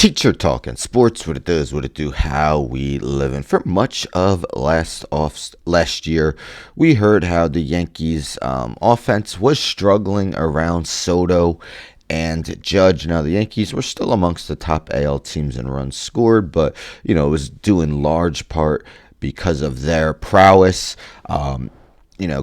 Teacher talking sports, what it does, what it do, how we live. And for much of last year, we heard how the Yankees offense was struggling around Soto and Judge. Now the Yankees were still amongst the top AL teams in runs scored, but it was due in large part because of their prowess.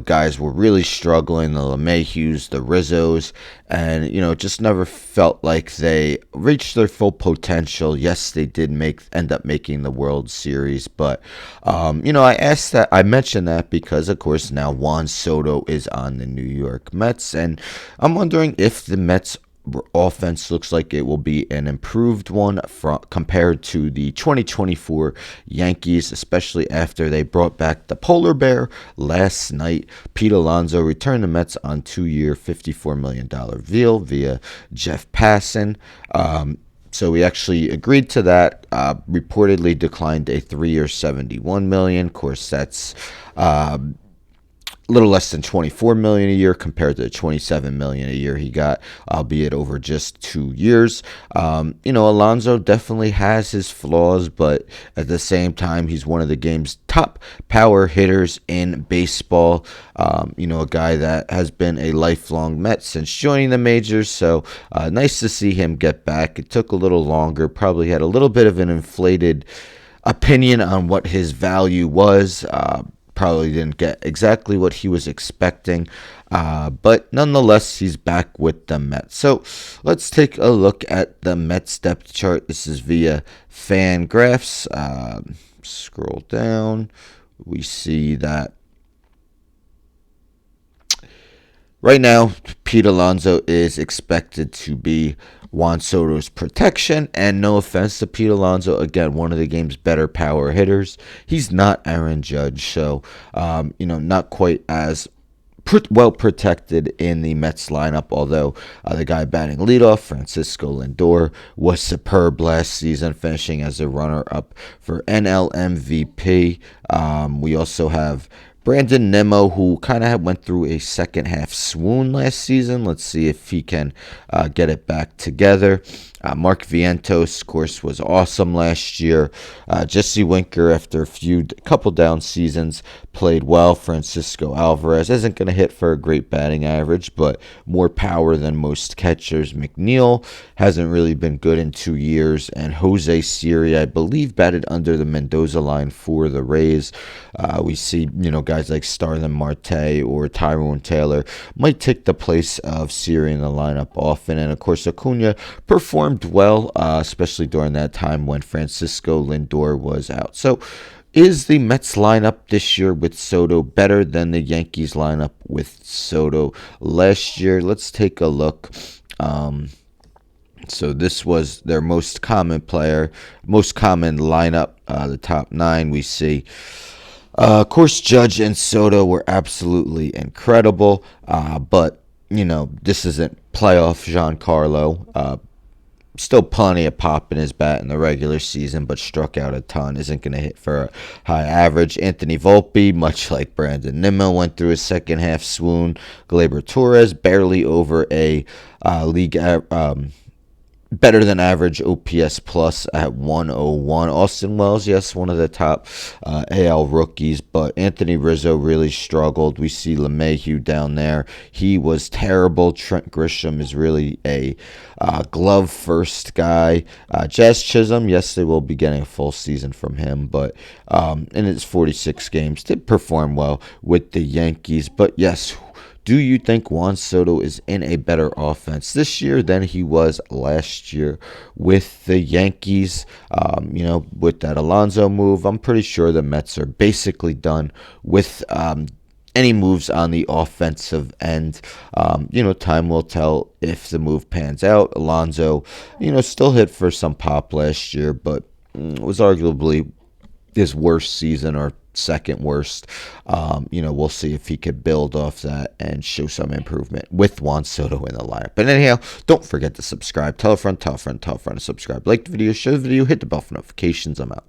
Guys were really struggling, the LeMahieus, the Rizzos, and, it just never felt like they reached their full potential. Yes, they did end up making the World Series, but, I mentioned that because, of course, now Juan Soto is on the New York Mets, and I'm wondering if the Mets offense looks like it will be an improved one compared to the 2024 Yankees, especially after they brought back the polar bear last night. Pete Alonso returned the Mets on 2-year $54 million deal via Jeff Passan. So we actually agreed to that. Reportedly declined a 3-year $71 million. Of course, that's little less than $24 million a year compared to the $27 million a year he got, albeit over just 2 years. Alonso definitely has his flaws, but at the same time, he's one of the game's top power hitters in baseball. A guy that has been a lifelong Met since joining the majors, so nice to see him get back. It took a little longer, probably had a little bit of an inflated opinion on what his value was. Probably didn't get exactly what he was expecting, but nonetheless, he's back with the Mets. So let's take a look at the Mets depth chart. This is via Fangraphs. Scroll down. We see that right now, Pete Alonso is expected to be Juan Soto's protection, and no offense to Pete Alonso, again, one of the game's better power hitters. He's not Aaron Judge, so, not quite as well protected in the Mets lineup, although the guy batting leadoff, Francisco Lindor, was superb last season, finishing as a runner-up for NL MVP. We also have Brandon Nimmo, who kind of went through a second-half swoon last season. Let's see if he can get it back together. Mark Vientos, of course, was awesome last year. Jesse Winker, after a couple down seasons, played well. Francisco Alvarez isn't going to hit for a great batting average, but more power than most catchers. McNeil hasn't really been good in 2 years, and Jose Siri, I believe, batted under the Mendoza line for the Rays. We see, guys like Starlin Marte or Tyrone Taylor might take the place of Siri in the lineup often, and of course Acuna performed well, especially during that time when Francisco Lindor was out. So is the Mets lineup this year with Soto better than the Yankees lineup with Soto last year? Let's take a look. So this was their most common lineup, the top 9 we see. Of course, Judge and Soto were absolutely incredible, but, this isn't playoff Giancarlo. Still plenty of pop in his bat in the regular season, but struck out a ton. Isn't going to hit for a high average. Anthony Volpe, much like Brandon Nimmo, went through a second-half swoon. Gleyber Torres, barely over a league better than average OPS plus at 101. Austin Wells, yes, one of the top AL rookies, but Anthony Rizzo really struggled. We see LeMahieu down there. He was terrible. Trent Grisham is really a glove first guy. Jazz Chisholm, yes, they will be getting a full season from him, but in his 46 games did perform well with the Yankees. But yes, do you think Juan Soto is in a better offense this year than he was last year with the Yankees? With that Alonso move, I'm pretty sure the Mets are basically done with any moves on the offensive end. Time will tell if the move pans out. Alonso, still hit for some pop last year, but was arguably his worst season or second worst. We'll see if he could build off that and show some improvement with Juan Soto in the lineup. But anyhow, don't forget to subscribe. Tell a friend to subscribe. Like the video, share the video, hit the bell for notifications. I'm out.